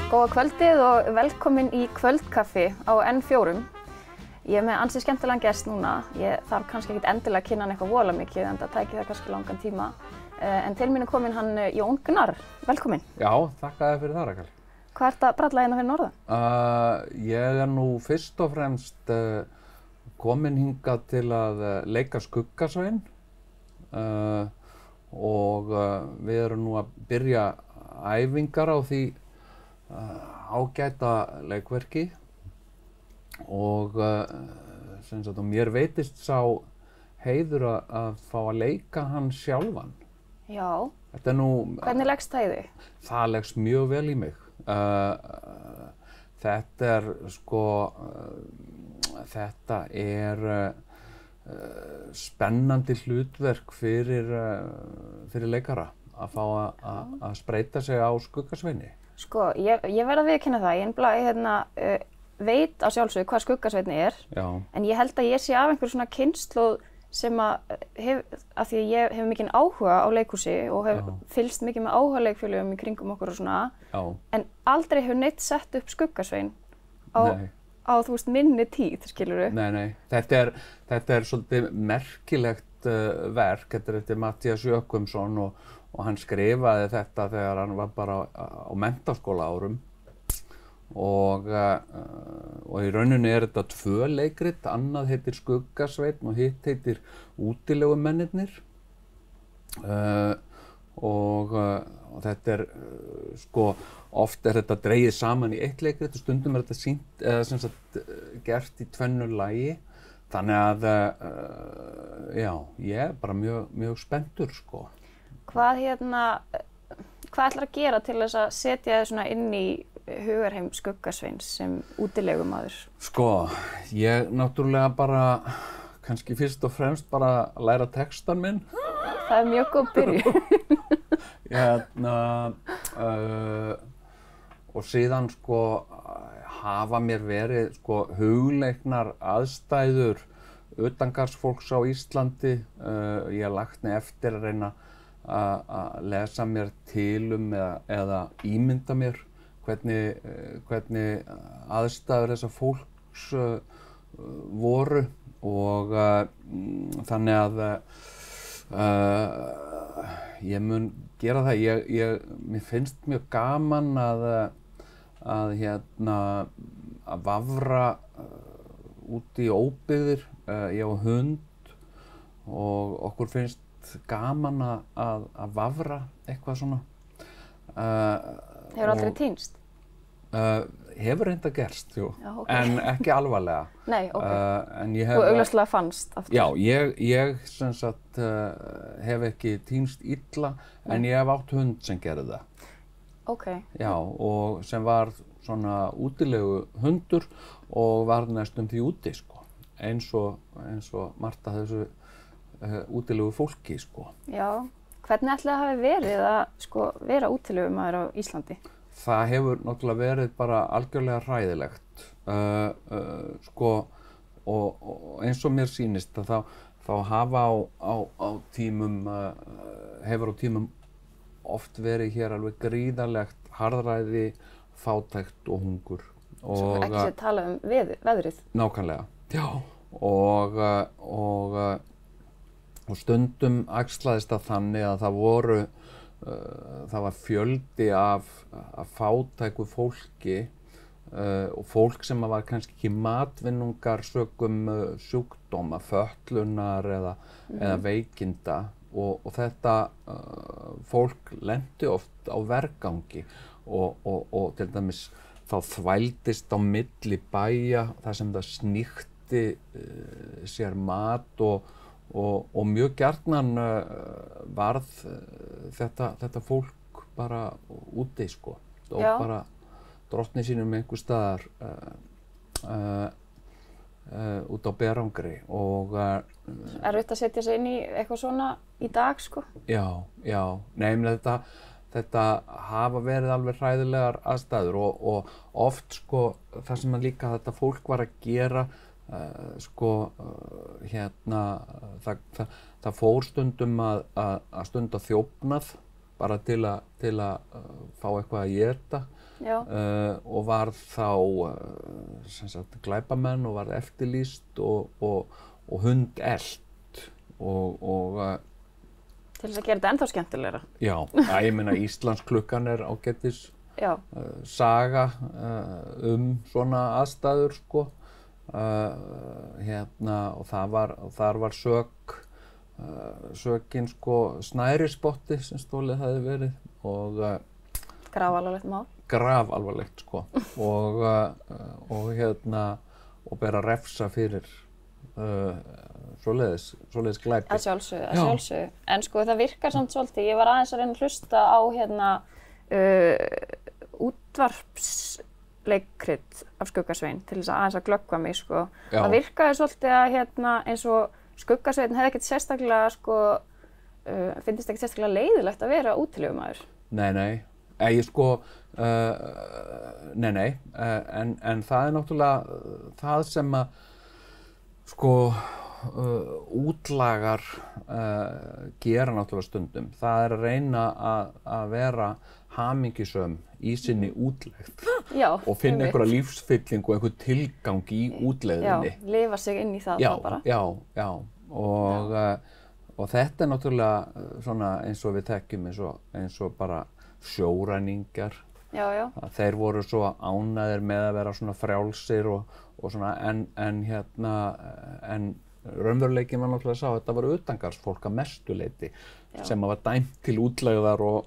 Góða kvöldið og velkomin í kvöldkaffi á N4. Ég með ansi skemmtilegan gest núna. Ég þarf kannski ekkert endilega að kynna hann eitthvað voðalega mikið en það tæki það kannski langan tíma. En til mín kominn hann Jón Gnarr. Velkomin. Já, þakka þér fyrir það, Rakel. Hvað ertu að bralla hérna fyrir norðan? Ég nú fyrst og fremst kominn hingað til að leika Skugga-Svein og við erum nú að byrja æfingar á því ágæta leikverki og sem sagt, mér veitist sá heiður að fá að leika hann sjálfan. Já. Þetta er nú... Hvernig leggst það í þig? Það leggst mjög vel í mig. Þetta er sko, þetta er spennandi hlutverk fyrir leikara að fá að spreyta sig á Skugga-Sveini. Sko, ég verð að viðurkenna það. Ég veit á sjálfsögðu hvað Skugga-Sveinn er, Já. En ég held að ég sé af einhver svona kynslóð sem af því að ég hef mikinn áhuga á leikhúsi og hef fylgst mikið með áhugaleikfélögum í kringum okkur og svona, Já. En aldrei hefur neitt sett upp Skugga-Svein á þú veist minni tíð, skilurðu? Nei. Þetta er svolítið merkilegt verk. Þetta er eftir Matthías Jochumsson og hann skrifaði þetta þegar hann var bara á menntaskóla árum. Og í rauninni er þetta 2 leikrit, annað heitir Skugga-Sveinn og hitt heitir Útilegumennirnir. Og þetta er sko, oft er þetta dregið saman í eitt leikrit og stundum er þetta sýnt, eða sem sagt gert í 2 lagi. Þannig að já, ég er bara mjög spenntur sko. Hvað ætlarðu að gera til þess að setja þig svona inn í hugarheim Skugga-Sveins sem útilegumaður? Sko, ég náttúrulega bara, kannski fyrst og fremst bara læra textan minn. Það er mjög góð byrjun. Og síðan sko hafa mér verið sko hugleiknar aðstæður utangarðsfólks á Íslandi. Ég hef lagt mig eftir að reyna að lesa mér til eða ímynda mér hvernig aðstæður þessa fólks voru og þannig að ég mun gera það. Mér finnst mjög gaman að vafra út í óbyggðir. Ég á hund og okkur finnst gaman að vafra eitthvað svona. Hefur aldrei týnst? Hefur reynda gerst, jú, Já, okay. En ekki alvarlega. Nei, ok. Þú augljóslega fannst aftur? Já, ég sem sagt hef ekki týnst illa, en ég hef átt hund sem gerði það. Ok. Já, og sem var svona útilegu hundur og var næstum því úti, sko. Eins og margt af þessu útilegu fólki, sko. Já, hvernig ætli það hafi verið að vera útilegumaður á Íslandi? Það hefur náttúrulega verið bara algjörlega hræðilegt. Sko, og eins og mér sýnist að þá hafa á tímum, hefur á tímum oft verið hér alveg gríðarlegt harðræði, fátækt og hungur. Svo ekki sé tala veðrið? Nákvæmlega, já. Og stundum æxlaðist það þannig að það var fjöldi af fátæku fólki og fólk sem var kannski ekki matvinnungar sökum sjúkdóma, fötlunar eða veikinda og þetta fólk lenti oft á vergangi og til dæmis þá þvældist á milli bæja þar sem það sníkti sér mat og mjög gjarnan varð þetta fólk bara úti, sko. Og bara drottni sínum einhvers staðar út á berangri. Erfitt að setja sig inn í eitthvað svona í dag, sko? Já. Nei, þetta hafa verið alveg hræðilegar aðstæður og oft, sko, það sem líka þetta fólk var að gera það fór stundum að stunda þjófnað bara til að fá eitthvað að éta og varð þá sem sagt glæpamenn og varð eftirlýst og hundelt og til þess að gera þetta ennþá skemmtilegra. Já, ég meina Íslandsklukkan ágætis saga svona aðstæður sko. Og þar var sökin sko Snærispotti sem stólið hafði verið og grafalvarlegt mál. Grafalvarlegt sko og ber að refsa fyrir svoleiðis glæpi. Að sjálfsögðu. En sko það virkar samt svolítið, ég var aðeins að reyna að hlusta á útvarpsleikrit af Skugga-Svein til þess að aðeins að glöggva mig sko. Það virkaði svolítið að eins og Skugga-Sveinn hefði ekkert sérstaklega sko, finnst ekkert sérstaklega leiðilegt að vera útilegumaður. Nei. En það náttúrulega það sem að sko útlagar gera náttúrulega stundum. Það að reyna að vera hamingjusöm í sinni útlegð og finna einhverja lífsfyllingu og einhver tilgang í útlegðinni. Já, lifa sig inn í það bara. Já. Og þetta náttúrulega svona eins og við þekkjum eins og bara sjóræningjar. Já. Þeir voru svo ánægðir með að vera svona frjálsir og svona en raunveruleikin var náttúrulega sá að þetta var utangarðsfólk að mestu leyti sem var dæmt til útlegðar og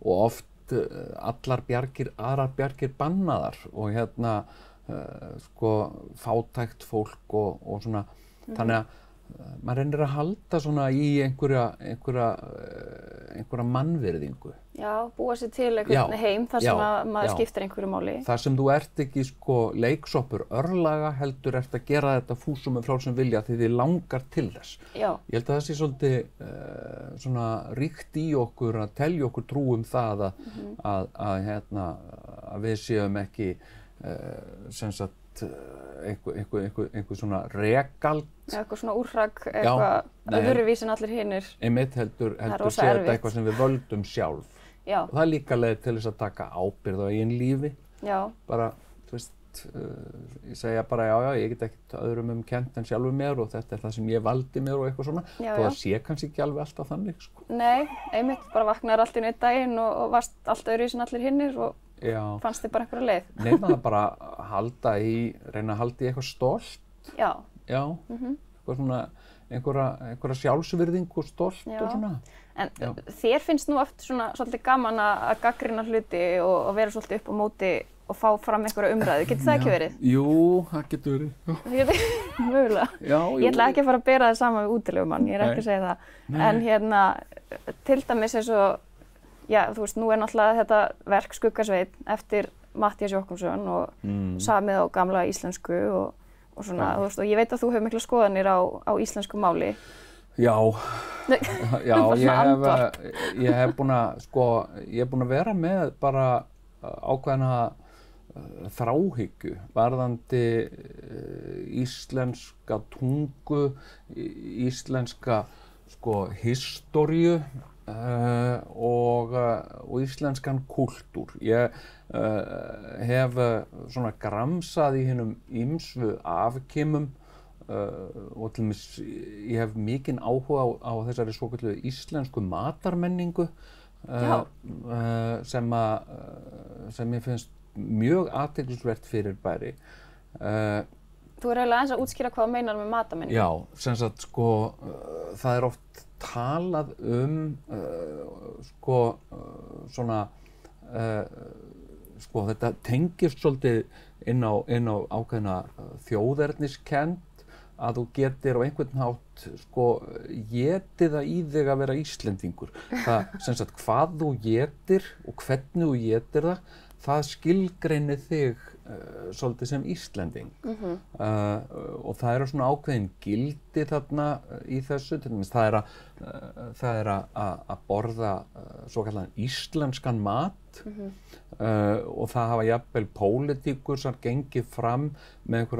oft aðrar bjargir bannaðar og sko fátækt fólk og svona þannig að maður reynir að halda svona í einhverja mannvirðingu. Já, búa sér til einhvern heim þar sem maður skiptir einhverju máli. Þar sem þú ert ekki sko leiksoppur örlaga heldur ert að gera þetta fúsum með frálsum vilja því þið langar til þess. Já. Ég held að það sé svolítið svona ríkt í okkur að telja okkur trú það að við séum ekki sem sagt einhver svona rekald. Eitthvað svona úrrak, eitthvað öðruvísi en allir hinir. Einmitt heldur sé þetta eitthvað sem við völdum sjálf. Já. Og það er líka leið til þess að taka ábyrgð á eigin lífi. Já. Bara, þú veist, ég segja bara ég get ekkert öðrum kennt en sjálfur mér og þetta er það sem ég valdi mér og eitthvað svona. Þó það sé kannski ekki alveg alltaf þannig, sko. Nei, einmitt, bara vaknaður allt í einn daginn og varst allt öðruvísi en allir hinnir og fannst þið bara einhverja leið. Nei, það bara reyna að halda í eitthvað stolt. Já. Eitthvað svona, einhverja sjálfsvirðingu og stolt og svona. En þér finnst nú oft svona svolítið gaman að gagnrýna hluti og vera svolítið upp á móti og fá fram einhverja umræðu. Getur það ekki verið? Jú, það getur verið. Mögulega. Ég ætla ekki að fara að bera það saman við útilegumann, ég er ekki að segja það. Nei. En til dæmis eins og þú veist, nú er náttúrulega þetta verk Skugga-Sveinn eftir Matthías Jochumsson og samið á gamla íslensku og svona, þú veist, og ég veit að þú hefur mikla skoðanir á íslensku máli. Já, ég hef búin að vera með bara ákveðna þráhyggju varðandi íslenska tungu, íslenska históríu og íslenskan kúltúr. Ég hef svona gramsað í hinum ýmsu afkimum og til dæmis ég hef mikinn áhuga á þessari svokölluðu íslensku matarmenningu sem ég finnst mjög athyglisvert fyrirbæri. Þú er eiginlega aðeins að útskýra hvað þú meinar með matarmenningu. Já, sem sagt það er oft talað þetta tengist svolítið inn á ákveðna þjóðerniskennd að þú getir á einhvern hátt étið það í þig að vera Íslendingur. Það sem sagt hvað þú étir og hvernig þú étir það skilgreinir þig svolítið sem Íslending. Og það eru svona ákveðin gildi þarna í þessu, til dæmis það er að borða svokallaðan íslenskan mat og það hafa jafnvel pólitíkur sem gengið fram með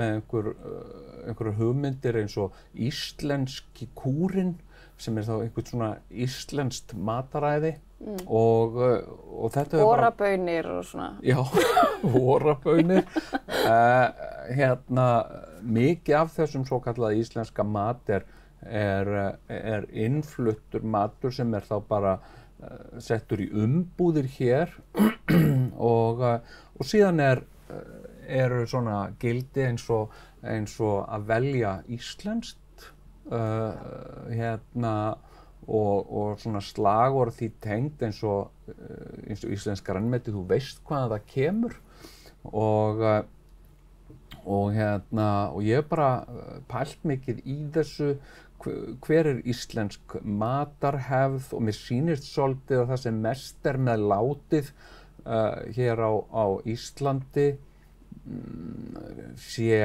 einhverjar hugmyndir eins og íslenski kúrinn sem þá einhvern svona íslenskt mataræði og þetta hefur Vorabaunir og svona. Já, vorabaunir. Mikið af þessum svokallaða íslenska mat er innfluttur matur sem þá bara settur í umbúðir hér og síðan eru svona gildi eins og að velja íslenskt og svona slagorð því tengd eins og íslenska grænmeti, þú veist hvaðan það kemur og ég hef bara pælt mikið í þessu hver íslensk matarhefð og mér sýnist svolítið að það sem mest með látið hér á Íslandi sé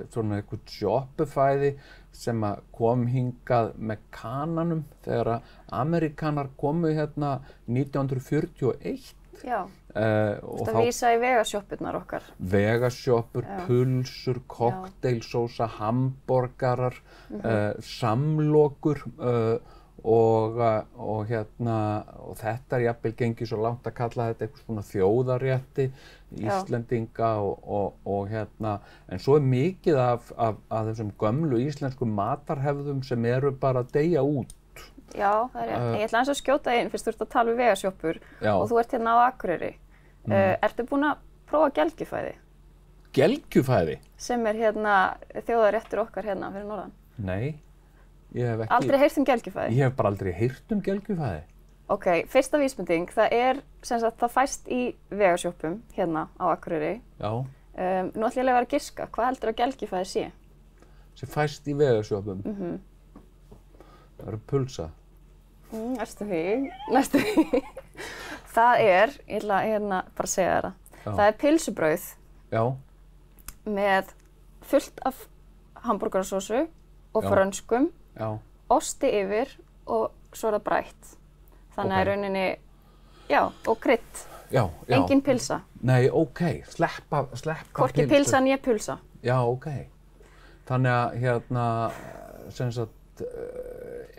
svona eitthvað sjoppufæði sem kom hingað með kananum þegar Ameríkanar komu hérna 1941. Já, þetta vísa í vegasjoppurnar okkar. Vegasjoppur, pulsur, kokteilsósa, hamborgarar, samlokur og þetta jafnvel gengið svo langt að kalla þetta eitthvað svona þjóðarétti Íslendinga en svo mikið af þessum gömlu íslensku matarhefðum sem eru bara að deyja út. Já, það rétt. Ég ætla aðeins að skjóta inn fyrst þú ert að tala um vegasjoppur og þú ert hérna á Akureyri. Ertu búin að prófa gelgjufæði? Gelgjufæði? Sem hérna þjóðaréttur okkar hérna fyrir norðan. Nei. Ég hef ekki... Aldrei heyrt gelgjufæði? Ég hef bara aldrei heyrt gelgjufæði. Ok, fyrsta vísbending, það það fæst í vegasjoppum hérna á Akureyri. Já. Nú ætla ég að vera að giska, hvað heldur að gelgjufæði sé? Sem fæst í vegasjoppum? Það eru pulsa. Næstu því. Það ég ætla hérna bara að segja þér það. Það er pylsubrauð. Já. Með fullt af hamborgarasósu og frönskum. Já. Osti yfir og svo það brætt. Þannig að rauninni, og krydd. Já. Engin pylsa. Nei, sleppa Hvorki pylsa né pulsa. Já, Þannig að sem sagt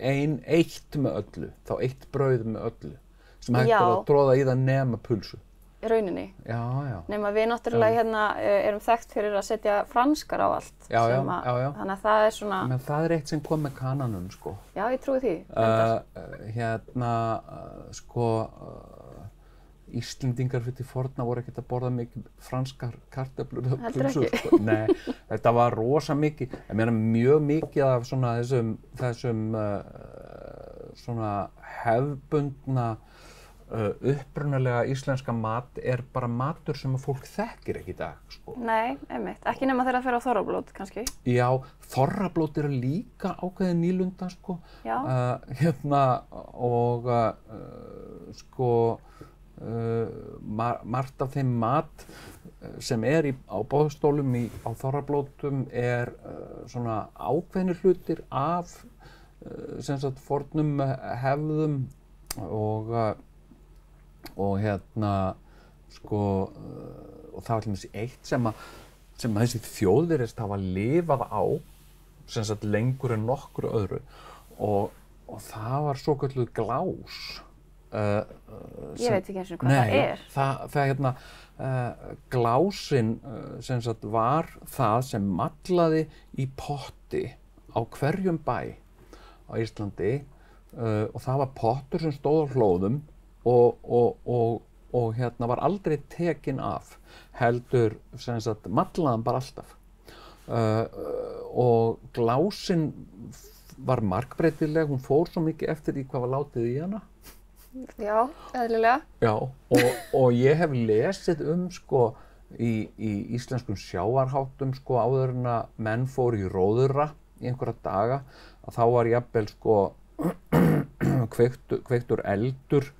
eitt með öllu, þá eitt brauð með öllu sem hægt að tróða í það nema pulsu. Í rauninni. Já. Nema við náttúrulega hérna erum þekkt fyrir að setja franskar á allt. Já. Þannig að það svona... Men það eitt sem kom með kananum, sko. Já, ég trúi því. Íslendingar fyrir forna voru ekkert að borða mikið franskar kartöflur og pulsur. Heldur ekki? Sko. Nei, þetta var rosa mikið. Ég meina mjög mikið af svona þessum svona hefðbundna upprunalega íslenska mat bara matur sem fólk þekkir ekki í dag, sko. Nei, einmitt. Ekki nema þegar það fer á þorrablót, kannski. Já, þorrablót eru líka ákveðin nýlunda, sko. Já. Margt af þeim mat sem á boðstólum á þorrablótum svona ákveðnir hlutir af sem sagt fornum hefðum og það var til dæmis eitt sem þessi þjóðverðist hafa lifað á sem sagt lengur en nokkru öðru og það var svokölluð glás. Ég veit ekki eins og hvað það er. Glásinn sem sagt var það sem mallaði í potti á hverjum bæ á Íslandi og það var pottur sem stóð á hlóðum og var aldrei tekinn af, heldur sem sagt mallaðan bara alltaf. Og glásinn var margbreytileg, hún fór svo mikið eftir því hvað var látið í hana. Já, eðlilega. Já, og ég hef lesið í íslenskum sjávarháttum áður en að menn fóru í róðura í einhverja daga að þá var jafnvel kveiktur eldur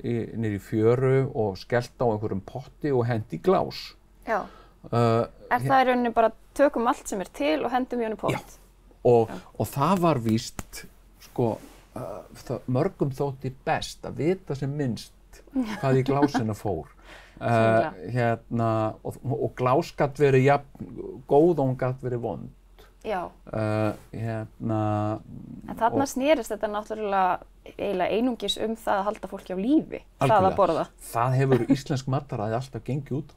niður í fjöru og skellt á einhverjum potti og hendi í glás. Já. Það í rauninni bara tökum allt sem til og hendum í honum pott? Já, og það var víst mörgum þótti best að vita sem minnst hvað í glásina fór. Og glás gat verið jafn góð og hún gat verið vond. Já. En þarna snerist þetta náttúrulega eiginlega einungis það að halda fólki á lífi, það að borða. Það hefur íslensk mataræði alltaf gengið út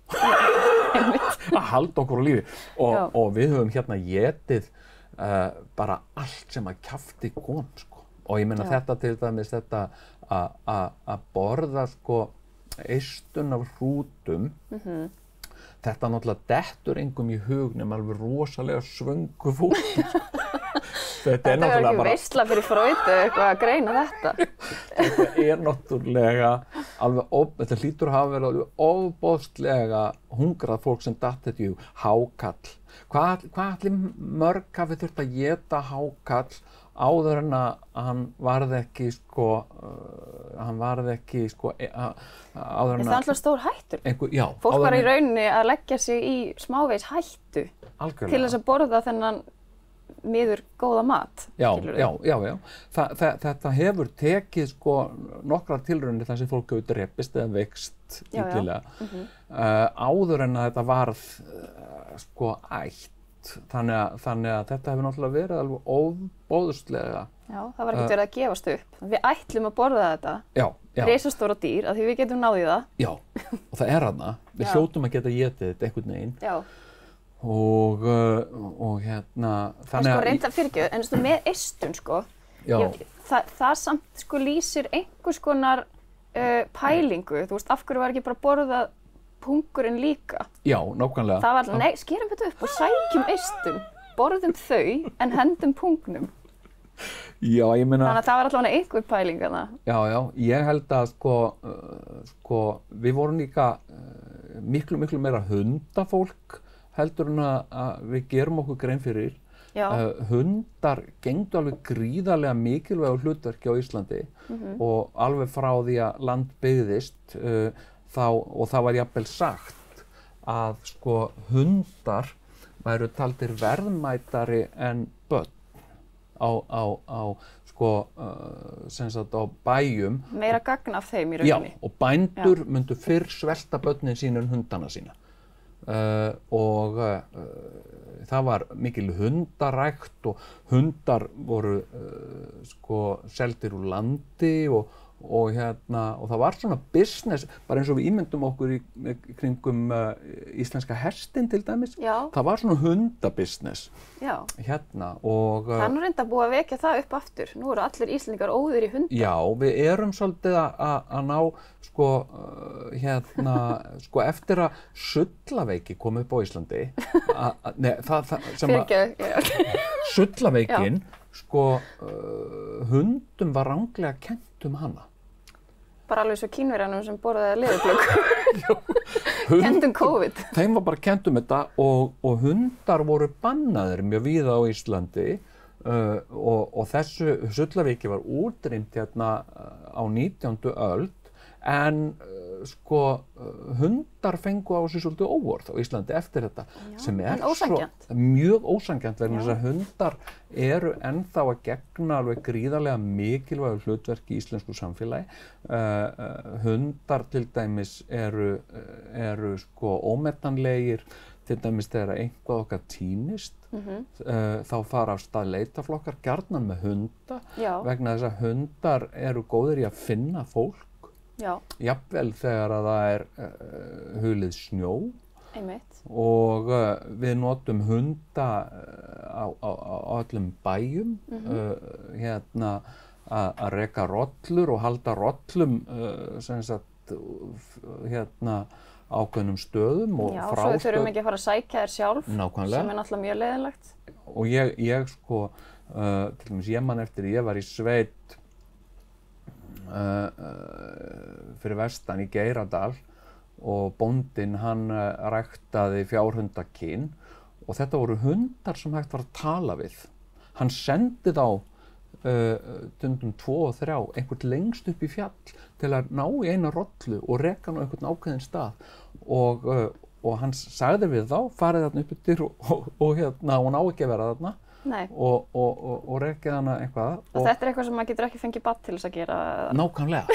að halda okkur á lífi og við höfum hérna étið bara allt sem að kjafti kom, sko. Og ég meina þetta til dæmis þetta að borða, sko, eistun af hrútum. Þetta náttúrulega dettur engum í hug nema alveg rosalega svöngu fólki. Þetta er náttúrulega ekki veisla fyrir Freudu eitthvað að greina þetta. Þetta er náttúrulega alveg, þetta hlýtur að hafa verið alveg ofboðslega hungrað fólk sem datt þetta í hug. Hákarl. Hvað allir mörg hafi þurft að éta hákarl áður en að hann varð ekki, sko, áður en að... Það er alltaf stór hættur. Já. Fólk var í rauninni að leggja sig í smávegis hættu. Algjörlega. Til þess að borða þennan miður góða mat. Já. Þetta hefur tekið, sko, nokkrar tilraunir þar sem fólk hefur drepist eða veikst illilega. Áður en að þetta varð, sko, ætt. Þannig að þetta hefur náttúrulega verið alveg ofboðslega. Já, það var ekkert verið að gefast upp. Við ætlum að borða þetta. Já. Risastóra dýr, af því við getum náð í það. Já, og það er þarna. Við hljótum að geta étið þetta einhvern veginn. Já. Og hérna, þannig að... Sko reynda fyrirgjöf, en með eistun, sko, það samt, sko, lýsir einhvers konar pælingu. Þú veist, af hverju var ekki bara borðað pungurinn líka? Já, nákvæmlega. Það var, nei, skerum þetta upp og sækjum eistun, borðum þau en hendum pungnum. Já, ég meina... Þannig að það var allavega einhver pæling þarna. Já, ég held að, sko, við vorum líka miklu meira hundafólk heldur en að við gerum okkur grein fyrir. Hundar gegndu alveg gríðarlega mikilvægu hlutverki á Íslandi og alveg frá því að land byggðist og það var jafnvel sagt að, sko, hundar væru taldir verðmætari en börn sem sagt á bæjum. Meira gagn af þeim í rauninni. Já, og bændur myndu fyrr svelta börnin sín en hundana sína. Og það var mikil hundarækt og hundar voru seldir úr landi og það var svona business, bara eins og við ímyndum okkur í kringum íslenska hestinn til dæmis. Já. Það var svona hundabusiness. Já. Hérna og... Það er nú reynda búið að vekja það upp aftur. Nú eru allir Íslendingar óðir í hunda. Já, við erum svolítið að ná, eftir að sullaveiki kom upp á Íslandi. Sullaveikin, hundum var ranglega kennt hana. Bara alveg svo Kínverjanum sem borðaði leðurblöku. Kennt COVID. Þeim var bara kennt þetta og hundar voru bannaðir mjög víða á Íslandi og þessu sullaveiki var útrýmt hérna á 19. öld en hundar fengu á sig svolítið óorð á Íslandi eftir þetta. Sem er mjög ósanngjarnt vegna þess að hundar eru ennþá að gegna alveg gríðarlega mikilvægu hlutverki í íslensku samfélagi. Hundar til dæmis eru ómetanlegir, til dæmis þegar eitthvað okkar týnist, þá fara af stað leitaflokkar gjarnan með hunda vegna þess að hundar eru góðir í að finna fólk. Jafnvel þegar að það er hulið snjó. Einmitt. Og við notum hunda á öllum bæjum að reka rollur og halda rollum ákveðnum stöðum og frástöðum. Já, svo við þurfum ekki að fara að sækja þér sjálf. Nákvæmlega. Sem er náttúrulega mjög leiðinlegt. Og ég til dæmis ég man eftir ég var í sveit fyrir vestan í Geiradal og bóndinn hann ræktaði fjárhundakyn og þetta voru hundar sem hægt var að tala við. Hann sendi þá stundum 2 og 3 einhvern lengst upp í fjall til að ná í eina rollu og reka hann á einhvern ákveðinn stað og hann sagði við þá farið þarna upp yfir og hún á ekki að vera þarna. Nei. Og rekið hana eitthvað. Og þetta er eitthvað sem maður getur ekki fengið barn til þess að gera? Nákvæmlega.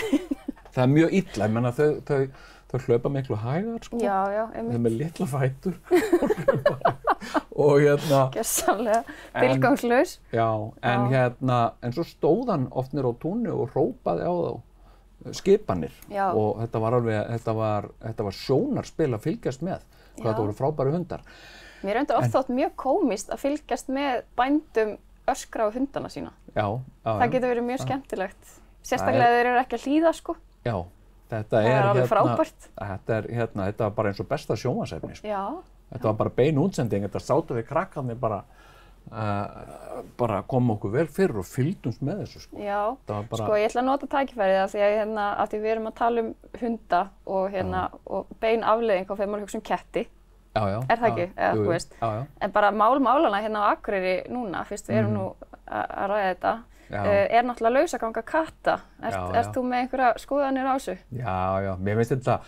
Það er mjög illa, ég menna þau hlaupa miklu hægar, sko. Já, einmitt. Þau með litla fætur og hlaupa hægar. og Gjörsamlega tilgangslaus. Já, en svo stóð hann oft niður á túnni og hrópaði á þá skipanir og þetta var sjónarspil að fylgjast með hvað þetta voru frábæru hundar. Mér hefur oft þótt mjög komist að fylgjast með bændum öskra á hundana sína. Það getur verið mjög skemmtilegt. Sérstaklega þeir eru ekki að hlýða, sko. Já, þetta er alveg frábært. Þetta var bara eins og besta sjónvarpsefni, sko. Já. Þetta var bara bein útsending, þetta sátu við krakkarnir bara koma okkur vel fyrir og fylgdumst með þessu, sko. Já, sko ég ætla að nota tækifærið af því að við erum að tala um hunda og bein afleiðing og þegar maður hugsa um ketti. Já. Er það ekki? Þú veist. En bara málana hérna á Akureyri núna, fyrst við erum nú að ræða þetta, er náttúrulega lausaganga katta. Ert þú með einhverja skoðanir á þessu? Já, mér finnst þetta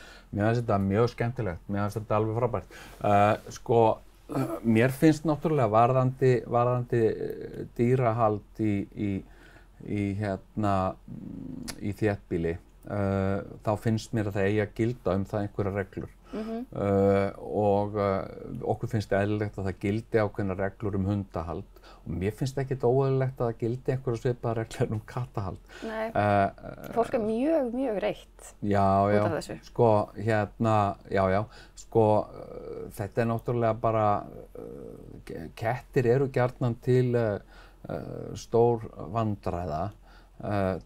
mjög skemmtilegt, mér finnst þetta alveg frábært. Sko, mér finnst náttúrulega varðandi dýrahald í þéttbýli, þá finnst mér að það eigi að gilda um það einhverjar reglur. Og okkur finnst eðlilegt að það gildi ákveðnar reglur um hundahald og mér finnst ekkert óeðlilegt að það gildi einhverjar svipaðar reglur um kattahald. Nei, fólk er mjög reitt út af þessu. Sko, þetta er náttúrulega bara, kettir eru gjarnan til stór vandræða,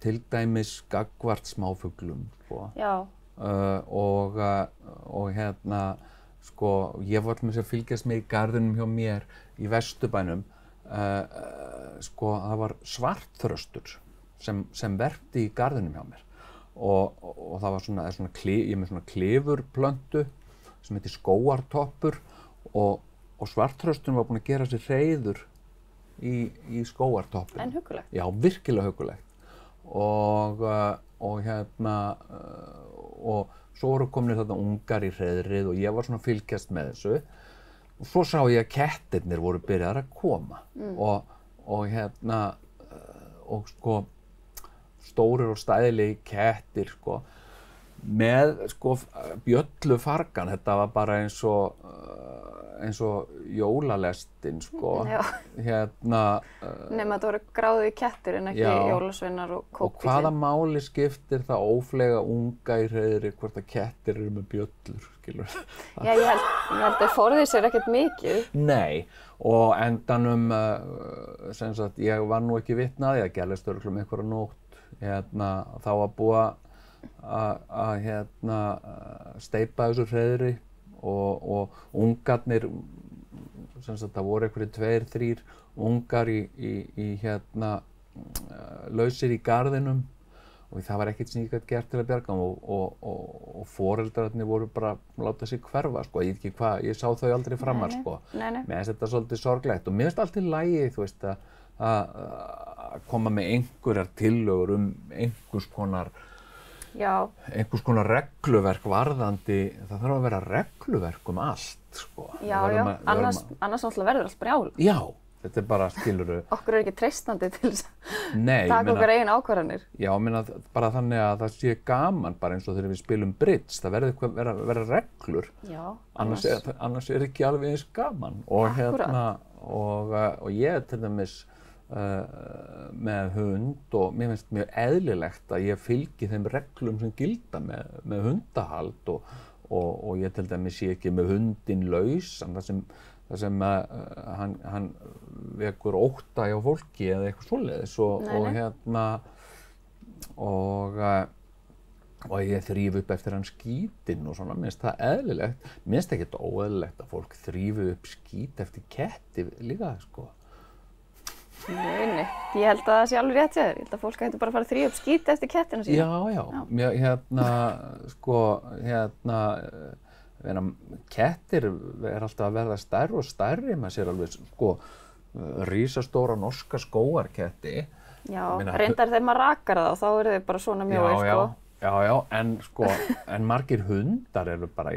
til dæmis gagnvart smáfuglum, sko. Já. Sko, ég var alltaf að fylgjast með í garðinum hjá mér í Vesturbænum, sko, það var svartþröstur sem verpti í garðinum hjá mér og það var ég er með svona klifurplöntu sem heitir skógartoppur og svartþrösturinn var búinn að gera sér hreiður í skógartoppinn. En huggulegt? Já, virkilega huggulegt og svo voru komin þarna ungar í hreiðrið og ég var svona að fylgjast með þessu og svo sá ég að kettirnir voru byrjaðir að koma og sko stórir og stæðilegi kettir, sko, með, sko, bjöllufargan, þetta var bara eins og jólalestin, sko. Nema þetta voru gráðugir kettir en ekki jólasveinar og kókbíllinn. Og hvaða máli skiptir það óflega unga í hreiðri hvort að kettir eru með bjöllur, skilur? Já, ég held að forðið sér ekkert mikið. Nei, og endanum, sem sagt, ég var nú ekki vitni að því að gerðist örugglega um einhverja nótt, þá var búið að steypa þessu hreiðri og ungarnir, sem sagt, það voru einhverjir 2-3 ungar lausir í garðinum og það var ekkert sem ég gat gert til að bjarga og foreldrarnir voru bara að láta sig hverfa, sko, ég veit ekki hvað, ég sá þau aldrei framar, sko. Nei. Mér finnst þetta svolítið sorglegt og mér finnst allt í lagi, þú veist, að koma með einhverjar tillögur einhvers konar regluverk varðandi, það þarf að vera regluverk um allt, sko. Já, annars náttúrulega verður allt brjál. Já, þetta er bara, skilurðu. Okkur er ekki treystandi til þess að taka okkar eigin ákvarðanir. Já, bara þannig að það sé gaman, bara eins og þegar við spilum bridge, það verður vera reglur. Já, annars er ekki alveg eins gaman. Og ég til dæmis með hund og mér finnst mjög eðlilegt að ég fylgi þeim reglum sem gilda með hundahald og ég til dæmis sé ekki með hundinn lausan þar sem hann vekur ótta hjá fólki eða eitthvað svoleiðis og ég þríf upp eftir hann skítinn og svona, mér finnst það eðlilegt. Mér finnst ekkert óeðlilegt að fólk þrífi upp skít eftir ketti líka, sko. Nei, ég held að það sé alveg rétt hjá þér. Ég held að fólk ætti bara að fara að þrífa upp skít eftir kettina sína. Já, kettir er alltaf að verða stærri og stærri, maður sér alveg, sko, risastóra norska skógarketti. Já, reyndar þegar maður rakar þá eru þau bara svona mjóir, sko. en margir hundar eru bara,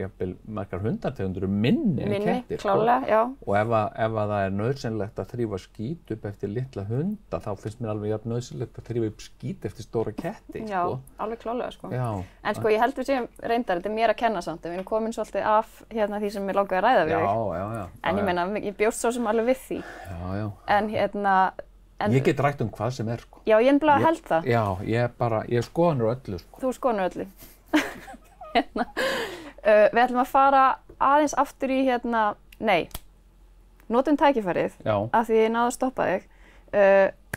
margar hundategundir eru minni en kettir, klárlega, já. Og ef að það er nauðsynlegt að þrífa skít upp eftir litla hunda, þá finnst mér alveg jafn nauðsynlegt að þrífa upp skít eftir stóra ketti, Já, alveg klárlega, sko. Já. En sko, ég held við séum reyndar, þetta er mér að kenna samt, við erum komin svolítið af hérna því sem ég langaði að ræða við þig. Já. En ég meina, ég bjóst svo sem alveg við því. Já. En hérna, ég get rætt hvað sem er, sko. Já, ég nefnilega held það. Já, ég skoðanur öllu, sko. Þú skoðanur öllu. Hérna, við ætlum að fara aðeins aftur í notum tækifærið af því ég náði að stoppa þig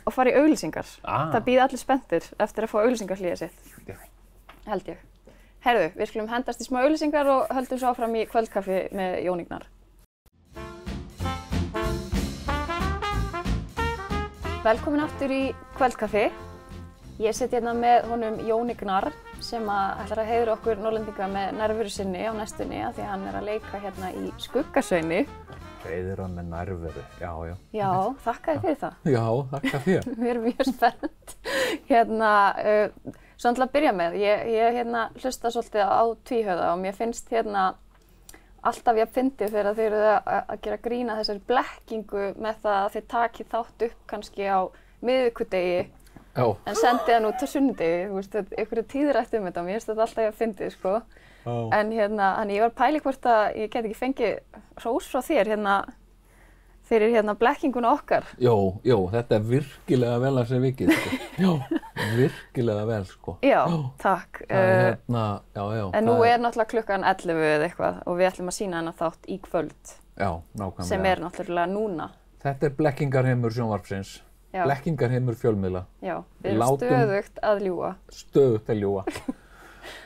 og fara í auglýsingar. Það bíða allir spenntir eftir að fá auglýsingarhlýja sitt. Held ég. Heyrðu, við skulum hendast í smá auglýsingar og höldum svo áfram í kvöldkaffi með Jón Ignar. Velkomin aftur í kvöldkaffi. Ég sit hérna með honum Jón Ignar sem ætlar að heiðra okkur Norðlendinga með nærveru sinni á næstunni af því að hann er að leika hérna í Skuggasveini. Heiðra með nærveru, já. Já, þakka þér fyrir það. Já, þakka þér. Við erum mjög spennt. Svo til að byrja með, ég hlusta svolítið á Tvíhöfða og mér finnst alltaf ég fyndið þegar þið eruð að gera grína þessari blekkingu með það að þið takið þátt upp kannski á miðvikudegi en sendið hann út á sunnudegi, þú veist, einhverju tíðrætt þetta, mér finnst þetta alltaf ég fyndið, sko. En ég var að pæla hvort að ég get ekki fengið hrós frá þér fyrir blekkinguna okkar. Jó, þetta er virkilega vel að segja vikið, sko. Já, virkilega vel, sko. Já, takk. Já. En nú er náttúrulega klukkan 11 eða eitthvað og við ætlum að sýna hana þátt í kvöld. Já, nákvæmlega. Sem er náttúrulega núna. Þetta er blekkingarheimur sjónvarpsins. Já. Blekkingarheimur fjölmiðla. Já, við erum stöðugt að ljúga. Stöðugt að ljúga.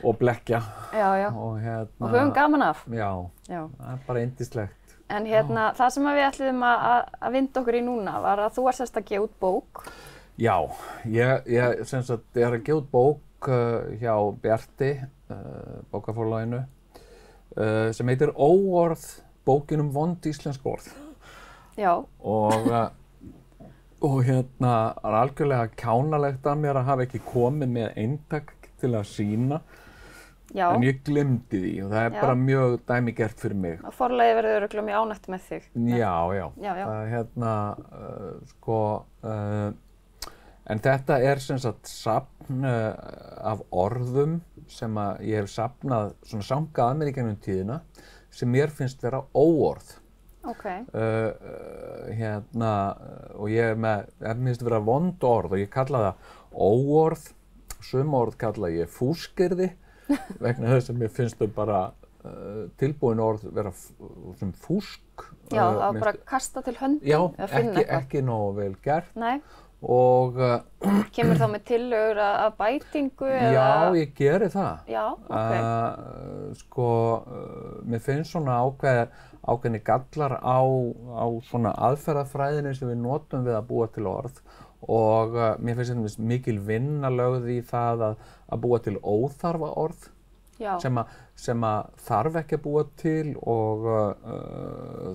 Og blekkja. Já. Og höfum gaman af. Já, það er bara yndislegt. En það sem við ætlum að vinda okkur í núna var að þú ert semst að gefa út bók. Já, ég semst að ég er að gefa út bók hjá Bjarti, bókaforlaginu, sem heitir Óorð, bókin vond íslensk orð. Já. Og er algjörlega kjánalegt að mér að hafa ekki komið með eintak til að sýna. Já. En ég glemdi því og það er bara mjög dæmigert fyrir mig. Og forlagið verður örugglega mjög ánægt með þig. Já. En þetta er sem sagt safn af orðum sem ég hef safnað svona samkað að mér í gegnum tíðina sem mér finnst vera óorð. Okay. Og ég mér finnst vera vond orð og ég kalla það óorð, sum orð kalla ég fúskyrði vegna þess að mér finnst þau bara tilbúin orð vera sem fúsk. Já, það bara kasta til höndum eða finna eitthvað. Já, ekki nógu vel gert. Nei. Og kemur þá með tillögur að bætingu eða? Já, ég geri það. Já, ok. Mér finnst svona ákveðni gallar á svona aðferðafræðinni sem við notum við að búa til orð og mér finnst mikil vinna lögð í það að búa til óþarfa orð sem að þarf ekki að búa til og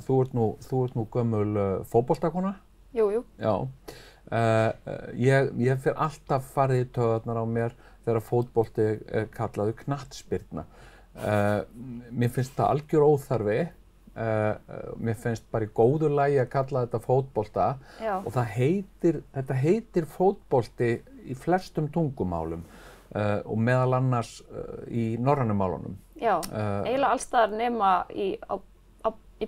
þú ert nú gömul fótboltakona. Jú. Já. Ég fer alltaf farið í taugarnar á mér þegar fótbolti er kallaður knattspyrna. Mér finnst það algjör óþarfi. Mér finnst bara í góðu lagi að kalla þetta fótbolta og þetta heitir fótbolti í flestum tungumálum og meðal annars í norrænum málunum. Já, eiginlega allstaðar nema í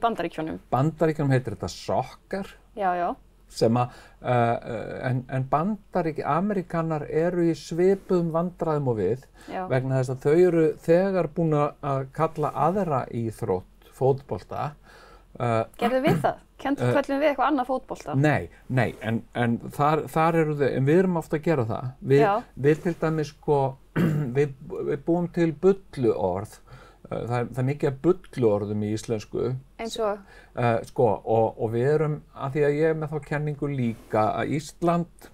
Bandaríkjunum. Bandaríkjunum heitir þetta soccer. Já. Sem en Ameríkanar eru í svipuðum vandræðum og við vegna þess að þau eru þegar búin að kalla aðra íþrótt fótbolta. Gerðu við það? Köllum við eitthvað annað fótbolta? Nei, en þar eru þau, en við erum ofta að gera það. Við til dæmis við búum til bulluorð. Það er mikið af bulluorðum í íslensku. Eins og? Og við erum, að því að ég er með þá kenningu líka að Ísland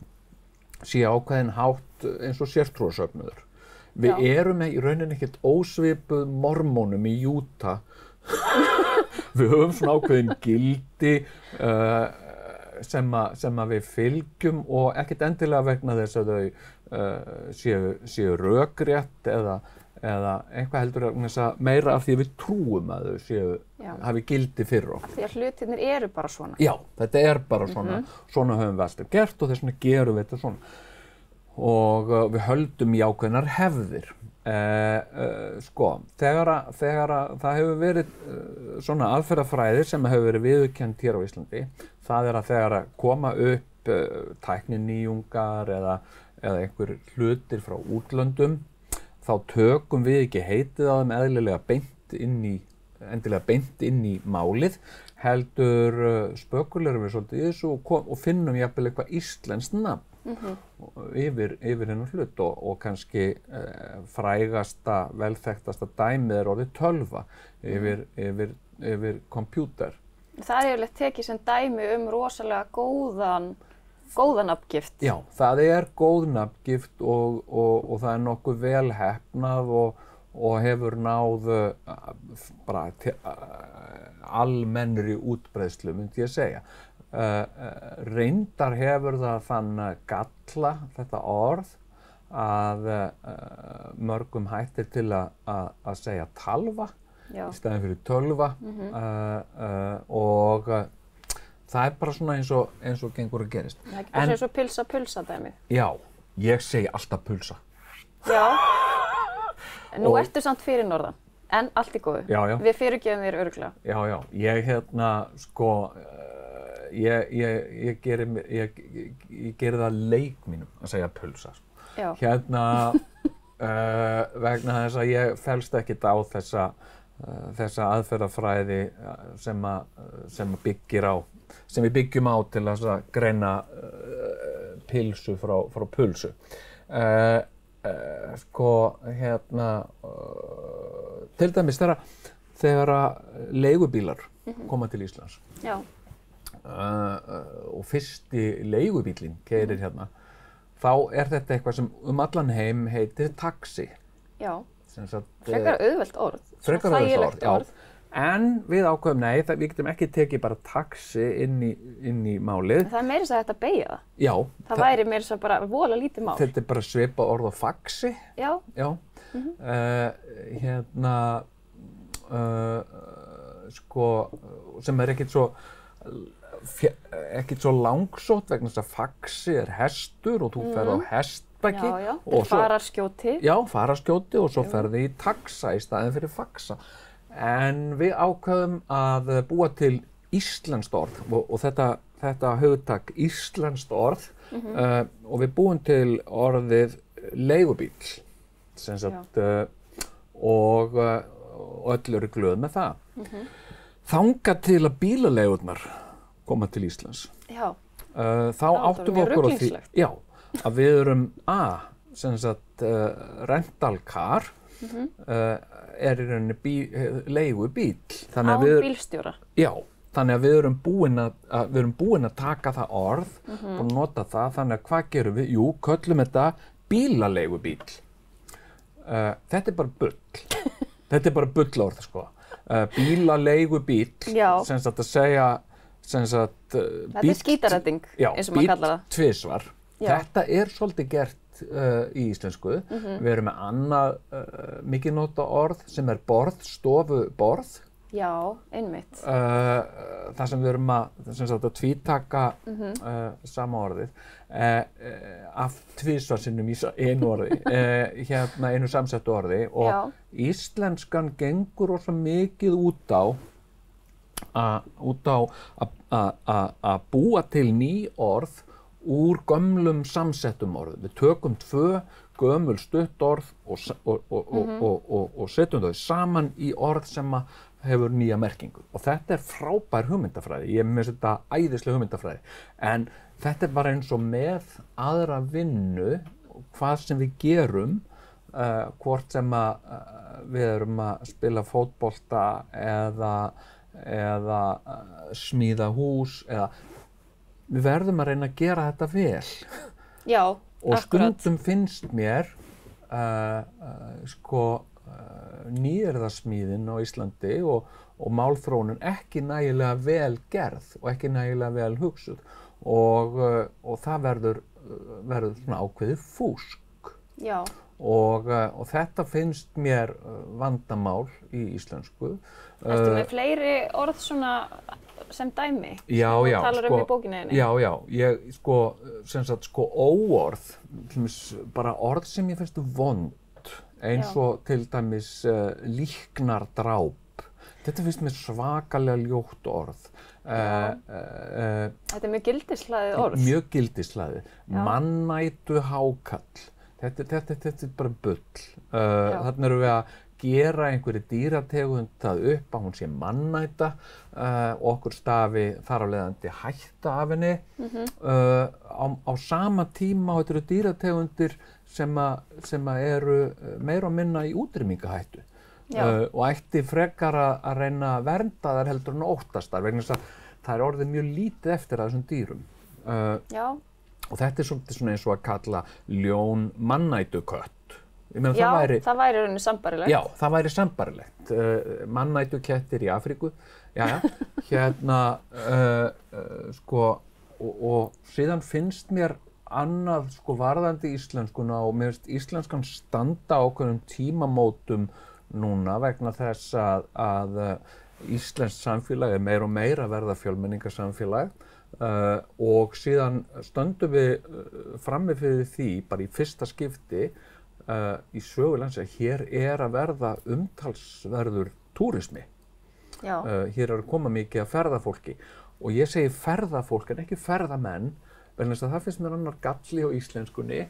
sé ákveðin hátt eins og sértrúarsöfnuður. Við erum í rauninni ekkert ósvipuð mormónum í Utah. Við höfum svona ákveðin gildi, sem að við fylgjum og ekkert endilega vegna þess að þau séu rökrétt eða eitthvað heldur meira af því að við trúum að þau hafi gildi fyrir okkur. Því að hlutirnir eru bara svona. Já, þetta bara svona, svona höfum við alltaf gert og þess vegna gerum við þetta svona. Og við höldum í ákveðnar hefðir. Sko, þegar það hefur verið svona aðferðafræði sem hefur verið viðurkennd hér á Íslandi, það að þegar að koma upp tækninýjungar eða einhver hlutir frá útlöndum, þá tökum við ekki heitið á þeim endilega beint inn í málið, heldur spökulerum við svolítið í þessu og finnum jafnvel eitthvað íslenskt nafn yfir hennar hlut og kannski frægasta, velþekktasta dæmið orðið tölva yfir kompjúter. Það yfirleitt tekið sem dæmi rosalega góða nafngift. Já, það góð nafngift og það nokkuð vel heppnað og hefur náð bara almennri útbreiðslu, myndi ég segja. Reyndar hefur það þann galla, þetta orð, að mörgum hættir til að segja talva í staðinn fyrir tölva og það bara svona eins og gengur að gerist. Það ekki bara eins og pulsa dæmið. Já, ég segi alltaf pulsa. Já, en nú ertu samt fyrir norðan, en allt í góðu. Já. Við fyrirgefum þér örugglega. Já, ég sko, ég geri það leik mínum að segja pulsa. Já. Vegna þess að ég fellst ekkert á þessa aðferðafræði sem við byggjum á til að greina pilsu frá pulsu. Sko, til dæmis þegar leigubílar koma til Íslands. Já. Og fyrsti leigubíllinn keyrir hérna, þá þetta eitthvað sem allan heim heitir taxi. Já, frekar auðvelt orð. Frekar auðvelt orð. En við ákveðum, nei, við getum ekki tekið bara taxi inn í málið. Það meira þess að þetta beygja það. Já. Það væri meira þess að bara vola lítið mál. Þetta bara svipað orð á faxi. Já. Já. Sko, sem ekkert svo langsótt vegna þess að faxi hestur og þú ferð á hestbaki. Já, þetta fararskjóti. Já, fararskjóti og svo ferði í taxa í staðinn fyrir faxa. En við ákveðum að búa til íslenskt orð og þetta hugtak íslenskt orð og við búum til orðið leigubíll sem sagt og öll eru glöð með það. Þangað til að bílaleigurnar koma til Íslands. Já. Þá áttum við okkur á því að við erum sem sagt rental car í rauninni leigubíll. Án bílstjóra. Já, þannig að við erum búin að taka það orð og nota það, þannig að hvað gerum við? Jú, köllum þetta bílaleigubíll. Þetta bara bull. Þetta bara bullorð, sko. Bílaleigubíll, sem sagt að segja, þetta skítarætting, eins og maður kallar það. Bíll tvisvar. Þetta svolítið gert í íslensku. Við erum með annað mikið nota orð sem borð, stofuborð. Já, einmitt. Það sem við erum að tvítaka sama orðið af tvisvar sinnum í einu orði, einu samsettu orði og íslenskan gengur rosa mikið út á að búa til ný orð úr gömlum samsettum orðum. Við tökum tvö gömul stutt orð og setjum þau saman í orð sem hefur nýja merkingu. Og þetta frábær hugmyndafræði. Ég með þetta æðisleg hugmyndafræði. En þetta bara eins og með aðra vinnu, hvað sem við gerum, hvort sem við erum að spila fótbolta eða smíða hús við verðum að reyna að gera þetta vel. Já, og stundum finnst mér nýyrðasmíðin á Íslandi og málþróunin ekki nægilega vel gerð og ekki nægilega vel hugsuð og það verður svona ákveðið fúsk. Já. Og þetta finnst mér vandamál í íslensku. Ertu með fleiri orð svona sem dæmi? Já, já. Talar í bókinni þinni? Já, já. Ég, sem sagt, óorð, bara orð sem ég finnst vond, eins og til dæmis líknardráp. Þetta finnst mér svakalega ljótt orð. Þetta mjög gildishlaðið orð. Mjög gildishlaðið. Mannætu hákall. Þetta er bara bull. Þarna erum við að gera einhverju dýrategund það upp að hún sé mannæta og okkur stafi þar af leiðandi hætta af henni. Á sama tíma og þetta eru dýrategundir sem eru meira og minna í útrýmingahættu. Og ætti frekar að reyna að vernda þær heldur en óttast þar vegna þess að það er orðið mjög lítið eftir að þessum dýrum. Og þetta er svona eins og að kalla ljón mannætukött. Já, það væri rauninni sambarilegt. Já, það væri sambarilegt. Mannætukettir í Afríku, og síðan finnst mér annað varðandi íslenskuna og mér finnst íslenskan standa á ákveðnum tímamótum núna vegna þess að íslenskt samfélag er meira og meira að verða fjölmenningarsamfélag. Og síðan stöndum við frammi fyrir því bara í fyrsta skipti í sögu landsins að hér er að verða umtalsverður túrismi. Hér er að koma mikið af ferðafólki og ég segi ferðafólk en ekki ferðamenn vegna þess að það finnst mér annar galli á íslenskunni.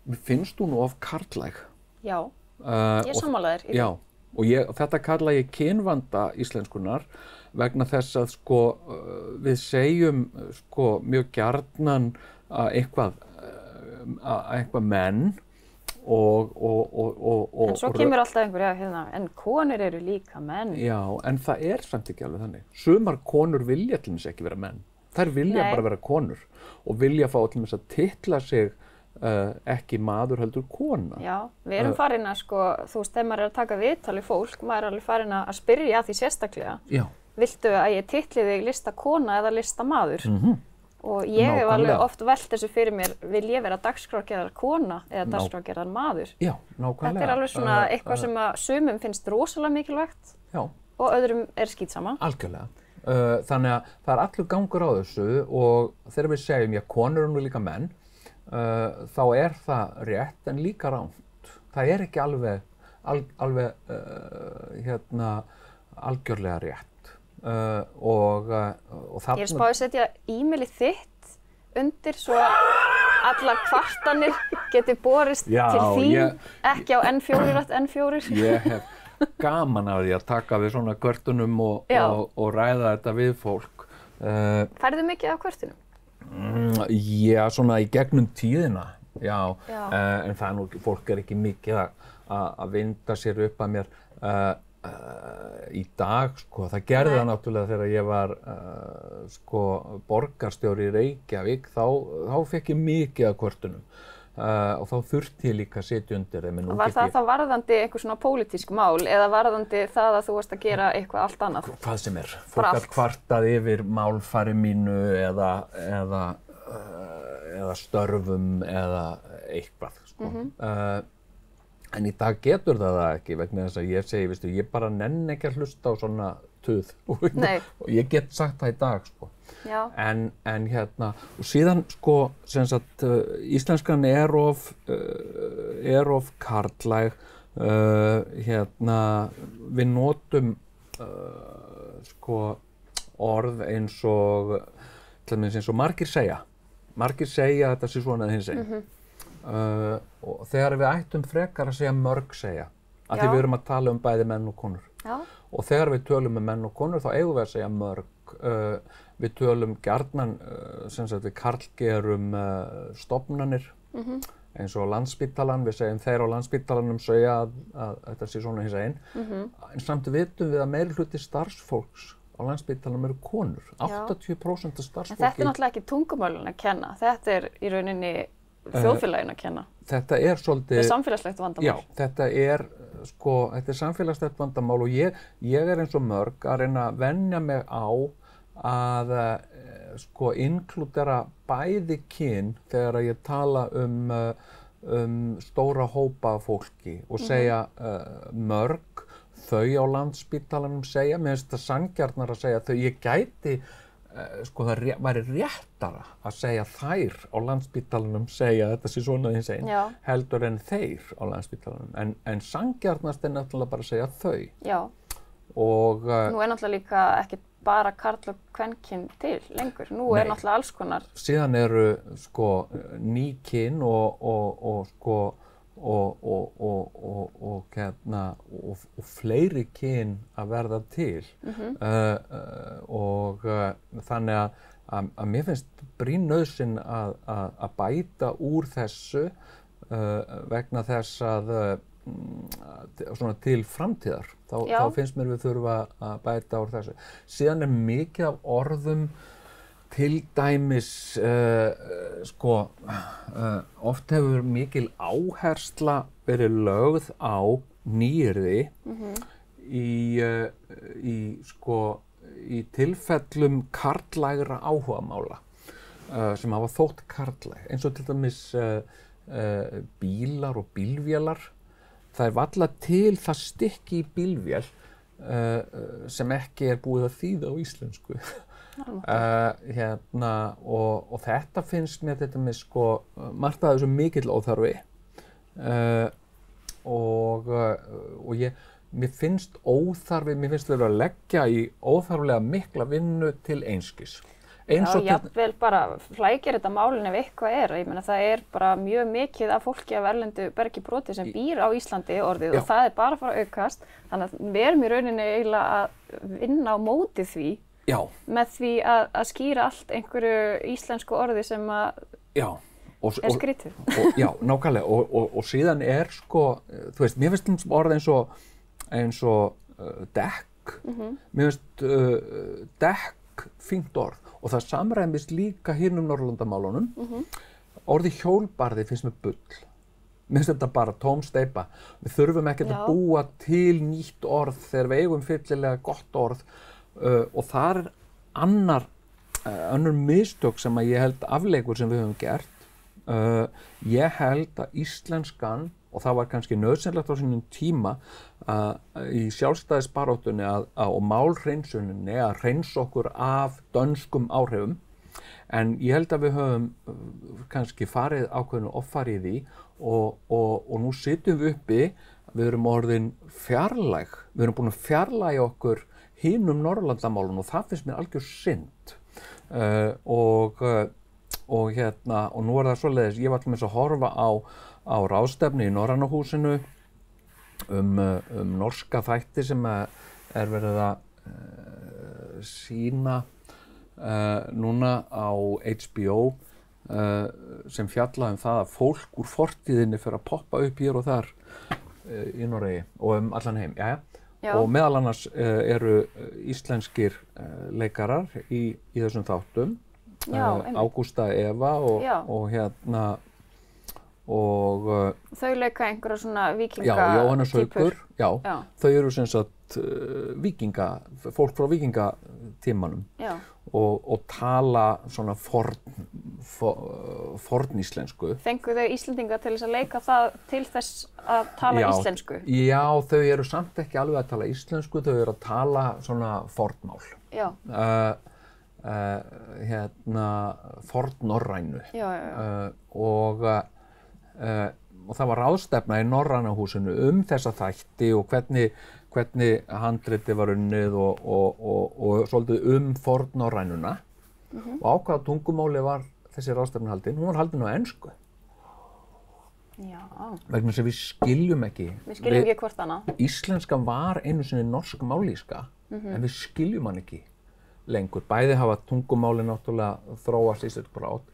Mér finnst hún of karllæg. Já, ég sammála þér. Já, og þetta kalla ég kynvanda íslenskunnar vegna þess að við segjum mjög gjarnan að eitthvað menn og en svo kemur alltaf einhverja en konur eru líka menn. Já, en það er samt ekki alveg þannig. Sumar konur vilja til dæmis ekki vera menn. Þær vilja bara vera konur og vilja fá til dæmis að titla sig ekki maður heldur kona. Já, við erum farin að þú veist, þegar maður er að taka viðtal við fólk, maður er alveg farin að spyrja að því sérstaklega. Já. Viltu að ég titli þig listakona eða listamaður? Og ég hef alveg oft velt þessu fyrir mér, vil ég vera dagskrárgerðar kona eða dagskrárgerðar maður? Já, nákvæmlega. Þetta er alveg svona eitthvað sem að sumum finnst rosalega mikilvægt og öðrum er skítsama. Algjörlega. Þannig að það er allur gangur á þessu og þegar við segjum, konur eru líka menn, þá er það rétt en líka rangt. Það er ekki alveg algjörlega rétt. Og þarna... Ég er spáð að setja e-mailið þitt undir svo allar kvartanir geti borist til þín, ekki á N4. Ég hef gaman af því að taka við svona kvörtunum og ræða þetta við fólk. Færðu mikið af kvörtunum? Já, svona í gegnum tíðina, en það nú, fólk er ekki mikið að vinda sér upp að mér í dag, það gerði það náttúrulega þegar ég var borgarstjóri í Reykjavík, þá fékk ég mikið af kvörtunum og þá þurfti ég líka að sitja undir þeim. Var það þá varðandi einhver svona pólitísk mál eða varðandi það að þú varst að gera eitthvað allt annað? Hvað sem er. Fólk gat kvartað yfir málfari mínu eða störfum eða eitthvað, en í dag getur það ekki vegna þess að ég segi, ég bara nenni ekki að hlusta á svona tuð og ég get sagt það í dag, en og síðan, sem sagt, íslenskan er of karllæg, við notum orð eins og margir segja þetta sé svona eða hins einn. Og þegar við ættum frekar að segja mörg segja, af því við erum að tala bæði menn og konur. Og þegar við tölum menn og konur þá eigum við að segja mörg. Við tölum gjarnan, sem sagt við karlgerum stofnanir, eins og Landspítalann, við segjum þeir á Landspítalanum segja að þetta sé svona hins einn. En samt vitum við að meirihluti starfsfólks á Landspítalanum eru konur, 80% af starfsfólki. En þetta er náttúrulega ekki tungumálun að kenna, þetta er í rauninni þjóðfélaginu að kenna. Þetta er svolítið... Þetta er samfélagslegt vandamál. Já, þetta er samfélagslegt vandamál og ég er eins og mörg að reyna að venja mig á að sko inklúdera bæði kyn þegar ég tala stóra hópa af fólki og segja mörg, þau á Landspítalanum segja, mér finnst það sanngjarnar að segja þau, ég gæti sko það væri réttara að segja þær á Landspítalanum segja þetta sé svona hins einn heldur en þeir á Landspítalanum en sanngjarnast er náttúrulega bara að segja þau. Já. Og nú náttúrulega líka ekki bara karl og kvenkyn til lengur, nú náttúrulega alls konar. Síðan eru sko ný kyn og sko og fleiri kyn að verða til og þannig að mér finnst brýn nauðsyn að bæta úr þessu vegna þess að svona til framtíðar þá finnst mér við þurfa að bæta úr þessu. Síðan mikið af orðum til dæmis sko oft hefur mikil áhersla verið lögð á nýyrði í tilfellum karllægra áhugamála sem hafa þótt karllæg, eins og til dæmis bílar og bílvélar. Það varla til það stykki í bílvél sem ekki búið að þýða á íslensku. Og þetta finnst mér þetta með sko margt af þessu mikill óþarfi mér finnst verið að leggja í óþarflega mikla vinnu til einskis. Jafnvel bara flækir þetta málin ef eitthvað ég meina það bara mjög mikið af fólki af erlendu bergi broti sem býr á Íslandi orðið og það bara að fara að aukast, þannig að við erum í rauninni eiginlega að vinna á móti því. Já. Með því að skýra allt einhverju íslensku orði sem skrítið. Já, nákvæmlega. Og síðan sko, þú veist, mér finnst orð eins og dekk. Mér finnst dekk fínt orð og það samræmist líka hinum Norðurlandamálunum. Orðið hjólbarði finnst mér bull. Mér finnst þetta bara tóm steypa. Við þurfum ekkert að búa til nýtt orð þegar við eigum fyllilega gott orð. Og þar önnur mistök sem að ég held afleikur sem við höfum gert. Ég held að íslenskan, og það var kannski nauðsynlegt á sínum tíma í sjálfstæðisbaráttunni og málhreinsuninni að hreinsa okkur af dönskum áhrifum. En ég held að við höfum kannski farið ákveðinu offari í því og nú sitjum við uppi, við erum orðin fjarlæg, við erum búin að fjarlægja okkur hinum Norðurlandamálum og það finnst mér algjör synd. Og nú það svoleiðis, ég var til að horfa á ráðstefnu í Norræna húsinu norska þætti sem verið að sýna núna á HBO sem fjalla það að fólk úr fortíðinni fer að poppa upp hér og þar í Noregi og allan heim. Og meðal annars eru íslenskir leikarar í þessum þáttum. Ágústa Eva og þau leika einhverja svona víkinga Jóhannes Haukur, þau eru sem sagt fólk frá víkingatímanum og tala svona forníslensku. Fengu þau Íslendinga til þess að leika það til þess að tala íslensku? Já, þau eru samt ekki alveg að tala íslensku, þau eru að tala svona fornmál. Fornnorrænu. Og það var ráðstefna í Norræna húsinu þessa þætti og hvernig handritið var unnið og svolítið fornnorrænuna. Og á hvaða tungumáli var þessi ráðstefna haldin? Hún var haldin á ensku. Vegna þess að við skiljum ekki. Við skiljum ekki hvort annað. Íslenska var einu sinni norsk málíska, en við skiljum hann ekki lengur. Bæði hafa tungumálin náttúrulega þróast í sitt hvort átt,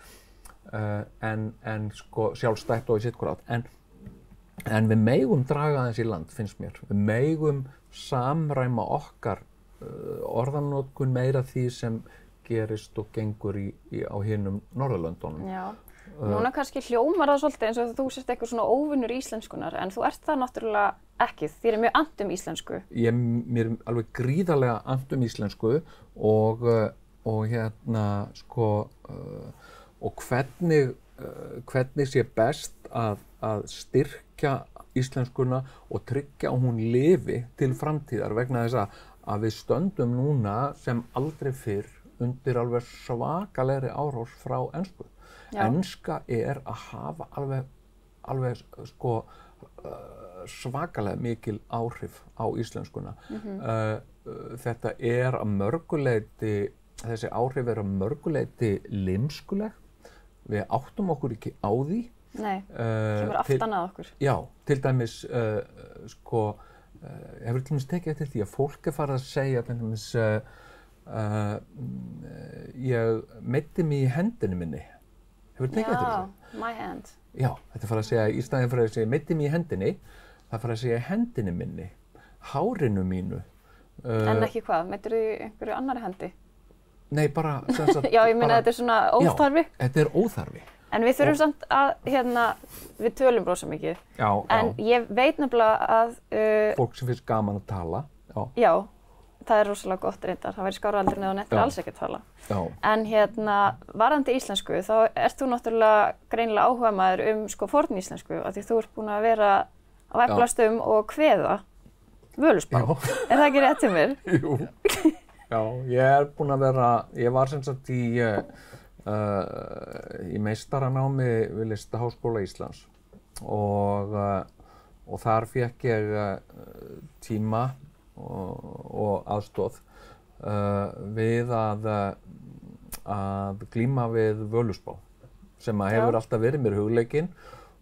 en sko sjálfstætt og í sitt hvort átt. En við megum draga aðeins í land, finnst mér. Við megum samræma okkar orðanotkun meira því sem gerist og gengur á hinum Norðurlöndunum. Núna kannski hljómar það svolítið eins og þú sért eitthvað svona óvinnur íslenskunar, en þú ert það náttúrulega ekki. Þér er mjög annt íslensku. Mér er alveg gríðarlega annt íslensku og sko og hvernig sé best að styrkja íslenskuna og tryggja að hún lifi til framtíðar vegna þess að við stöndum núna sem aldrei fyrr undir alveg svakalegri árás frá ensku. Enska að hafa alveg sko svakalega mikil áhrif á íslenskuna. Þetta að mörguleyti, þessi áhrif að mörguleyti limskuleg. Við áttum okkur ekki á því. Nei, kemur aftan að okkur. Já, til dæmis hefur til dæmis tekið eftir því að fólk farið að segja til dæmis ég meiddi mig í hendinni minni. Hefur tekið eftir þessu? Já, my hand. Já, þetta farið að segja í staðinn fyrir að segja meiddi mig í hendinni, það farið að segja hendinni minni, hárinu mínu. En ekki hvað? Meiddirðu í einhverju annarri hendi? Nei, bara sem sagt. Já, ég meina þetta svona óþarfi. Já, þetta óþarfi. En við þurfum samt að, við tölum rosa mikið. Já, en ég veit nefnilega að... fólk sem finnst gaman að tala. Já, það rosalega gott reyndar. Það væri skárra aldrei neð og nettir alls ekki að tala. Já. En varðandi íslensku, þá ert þú náttúrulega greinilega áhugamaður sko forníslensku, af því þú ert búin að vera á veflastum og kveða Völuspá. Er það ekki rétt til mér? Jú. Já, ég búin að vera, ég var sem sagt í meistaranámi við Listaháskóla Íslands og þar fékk ég tíma og aðstoð við að glíma við Völuspá sem hefur alltaf verið mér hugleikinn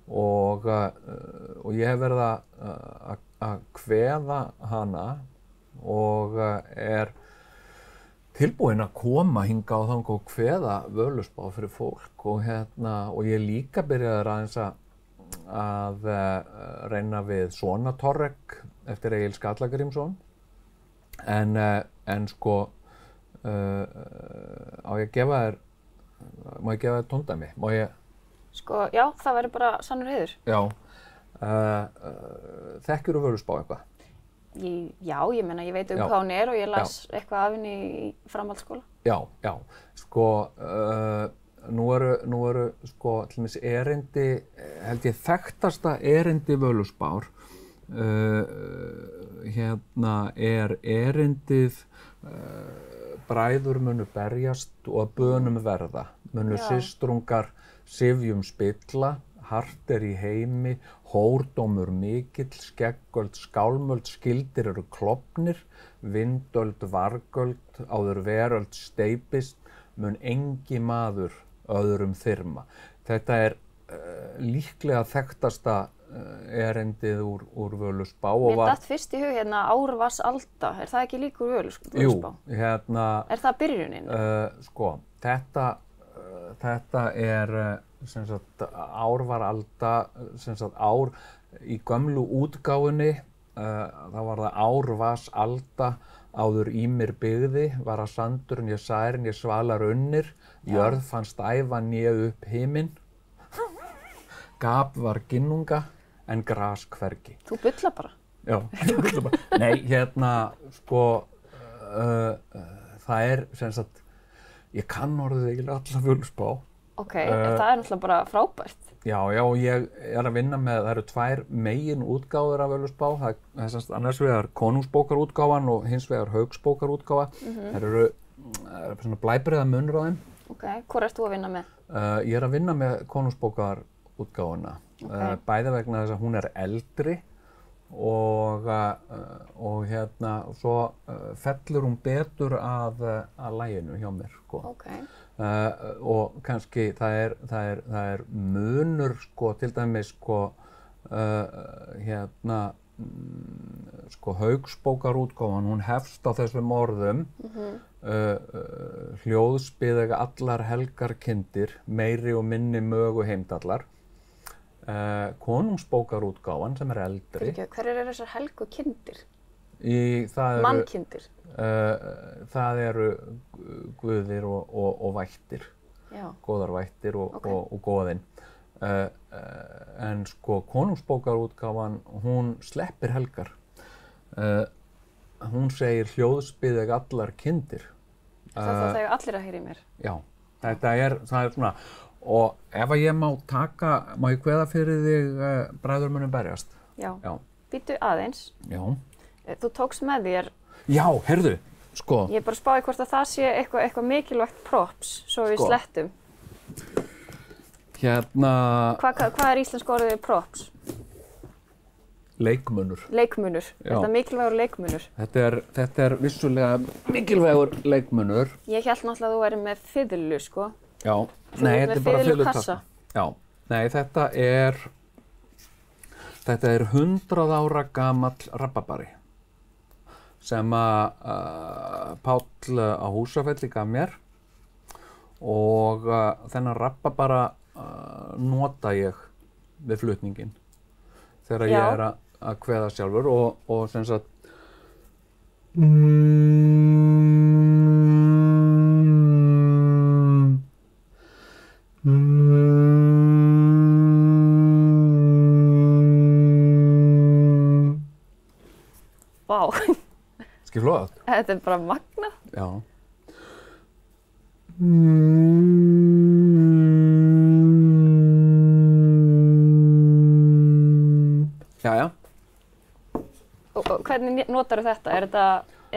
og ég hef verið að kveða hana og tilbúinn að koma hingað og þangað og kveða Völuspá fyrir fólk og ég líka byrjaði aðeins að reyna við Svona Torrek eftir Egil Skallagrímsson en sko má ég gefa þér tóndæmi? Má ég? Sko, já, það væri bara sannur heiður. Já. Þekkirðu Völuspá eitthvað? Já, ég meina, ég veit hvað hún og ég las eitthvað af henni í framhaldsskóla. Já, sko, nú eru sko, til dæmis erindi, held ég þekktasta erindi Völuspár, erindið bræður munu berjast og að bönum verða, munu systrungar sifjum spilla, hart í heimi, hórdómur mikill, skeggöld, skálmöld, skildir eru klofnir, vindöld, vargöld, áður veröld steypist, mun engi maður öðrum þyrma. Þetta líklega þekktasta erindið úr Völuspá. Mér datt fyrst í hug Árvatnsalda, það ekki líka úr Völuspá? Jú, Er það byrjunin? Sko, þetta sem sagt Árvaralda, sem sagt ár í gömlu útgáfunni, þá var það Árvatnsalda, áður í mér byggði, var að sandurinn ég særinn, ég svalar unnir, jörð fannst æfa né upp himinn, gap var ginnunga, en gras hvergi. Þú bullar bara. Já, ég bullar bara. Nei, sko, það sem sagt, ég kann orðið eiginlega alla Völuspá. Ok, það náttúrulega bara frábært. Já, ég að vinna með, það eru tvær megin útgáfur af Völuspá. Það semst annars vegar konungsbókarútgáfan og hins vegar haugsbókarútgáfa. Það eru svona blæbrigða munur á þeim. Ok, hvor ert þú að vinna með? Ég að vinna með konungsbókarútgáfuna. Bæði vegna þess að hún eldri og svo fellur hún betur að laginu hjá mér, sko. Okay. Og kannski það er munur, sko, til dæmis, sko, sko, haugsbókarútgáfan, hún hefst á þessum orðum, hljóðspið eiga allar helgar kindir, meiri og minni mögu heimdallar. Konungsbókarútgáfan sem eldri. Hverjar eru þessar helgu kindir? Mannkindir? Það eru guðir og vættir, góðar vættir og goðinn. En sko konungsbókarútgáfan, hún sleppir helgar. Hún segir hljóðspið eiga allar kindir. Það þegar allir að heyra í mér. Já, það er svona, og ef að ég má ég kveða fyrir þig Bræður munu berjast? Já. Bíddu aðeins. Já. Þú tókst með þér. Já, heyrðu, sko. Ég bara spáði hvort að það sé eitthvað mikilvægt props, svo við slettum. Hvað er íslenska orðið props? Leikmunur. Leikmunur. Er þetta mikilvægur leikmunur? Þetta er vissulega mikilvægur leikmunur. Ég hélt náttúrulega að þú væri með fiðlu, sko. Já. Nei, þetta er bara fiðlukassa. Já. Nei, þetta er 100 ára gamall rabarbari sem Páll á Húsafelli gaf mér og þennan rabarbara nota ég við flutninginn þegar ég er að kveða sjálfur og sem sagt Vá. Skil flott? Þetta er bara magnað. Já. Jæja. Og hvernig notarðu þetta? Er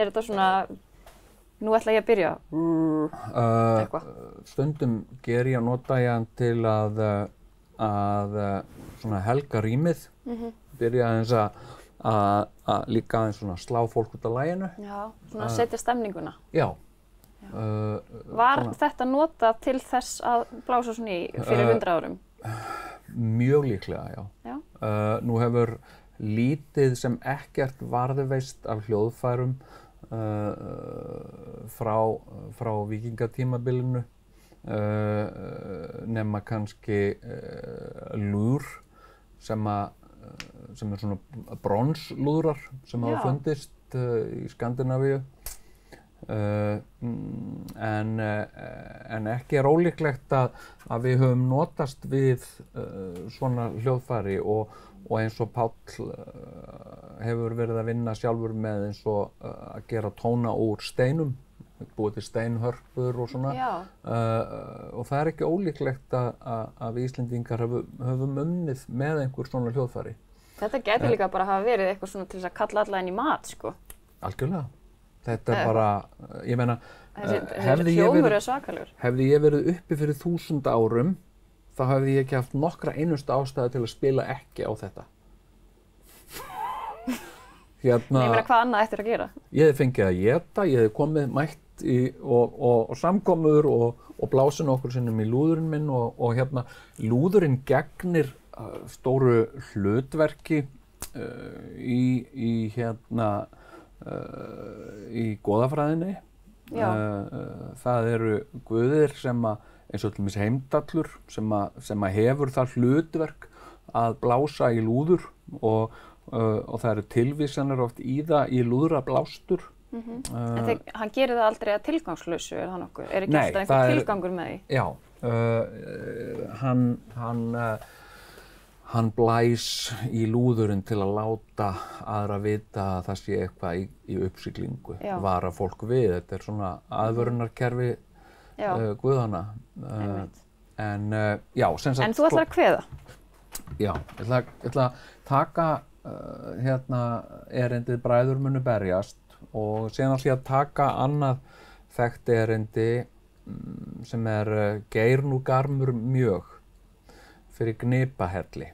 þetta svona, nú ætla ég að byrja? Eitthvað? Stundum nota ég hann til að svona helga rýmið. Byrja aðeins að líka aðeins svona slá fólk út af laginu. Já, svona setja stemninguna. Já. Var þetta notað til þess að blása svona í fyrir 100 árum? Mjög líklega, já. Nú hefur lítið sem ekkert varðveist af hljóðfærum frá víkingatímabilinu nema kannski lúr sem er svona bronslúðrar sem hafa fundist í Skandinavíu en ekki er ólíklegt að við höfum notast við svona hljóðfæri og eins og Páll hefur verið að vinna sjálfur með eins og að gera tóna úr steinum, búið til steinhörpur og svona og það er ekki ólíklegt að við Íslendingar höfum unnið með einhver svona hljóðfæri. Þetta gæti líka bara hafa verið eitthvað svona til þess að kalla alla inn í mat, sko. Algjörlega. Þetta er bara, ég meina, hefði ég verið uppi fyrir 1000 árum, þá hefði ég ekki haft nokkra einustu ástæðu til að spila ekki á þetta. Nei, ég meina, hvað annað ættir að gera? Ég hefði fengið að éta, ég hefði komið mætt og samkomur og blásin okkur sinnum í lúðurinn minn og lúðurinn gegnir stóru hlutverki í goðafræðinni. Það eru guðir sem eins og til dæmis Heimdallur sem hefur það hlutverk að blása í lúður og það eru tilvísanir oft í það í lúðrablástur. En hann gerir það aldrei að tilgangslausu, er það nokkuð? Er ekki alltaf einhver tilgangur með því? Já, hann blæs í lúðurinn til að láta aðra vita að það sé eitthvað í uppsiglingu, vara fólk við. Þetta er svona aðvörunarkerfi guðanna. En þú ætlar að kveða? Já, ég ætla að taka erindið Bræður munu berjast og síðan ætla ég að taka annað þekkt erindi sem er Geir nú garmur mjög fyrir Gnipahelli.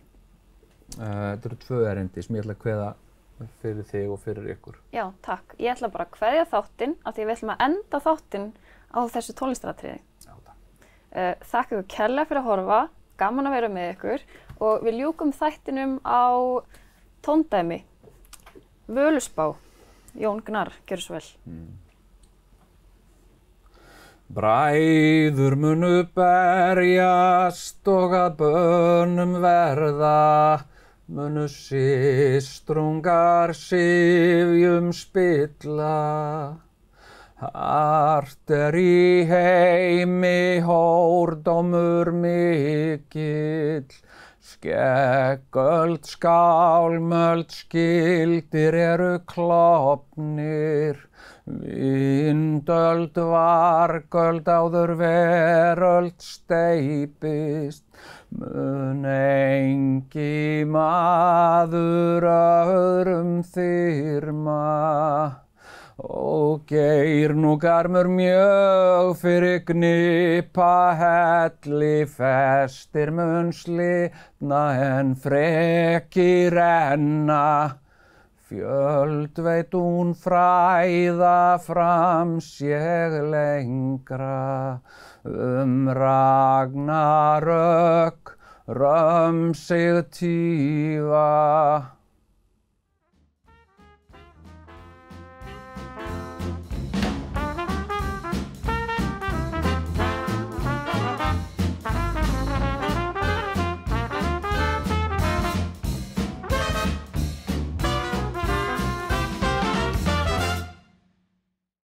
Þetta eru 2 erindi sem ég ætla að kveða fyrir þig og fyrir ykkur. Já, takk. Ég ætla bara að kveðja þáttinn af því við ætlum að enda þáttinn á þessu tónlistaratriði. Já, takk. Þakka ykkur kærlega fyrir að horfa, gaman að vera með ykkur og við ljúkum þættinum á tóndæmi. Völuspá, Jón Gnarr, gjörðu svo vel. Bræður munu berjast og að bönum verða, munu systrungar syfjum spilla. Hart er í heimi hórdómur mikill, skeggöld skálmöld skildir eru klofnir, Vindöld var göld áður veröld steypist, mun engi maður öðrum þyrma. Og geir nú garmur mjög fyrir gnipa helli festir mun slitna en freki renna. Fjöld veit hún fræða fram sér lengra, Ragnarök römm sig tífa.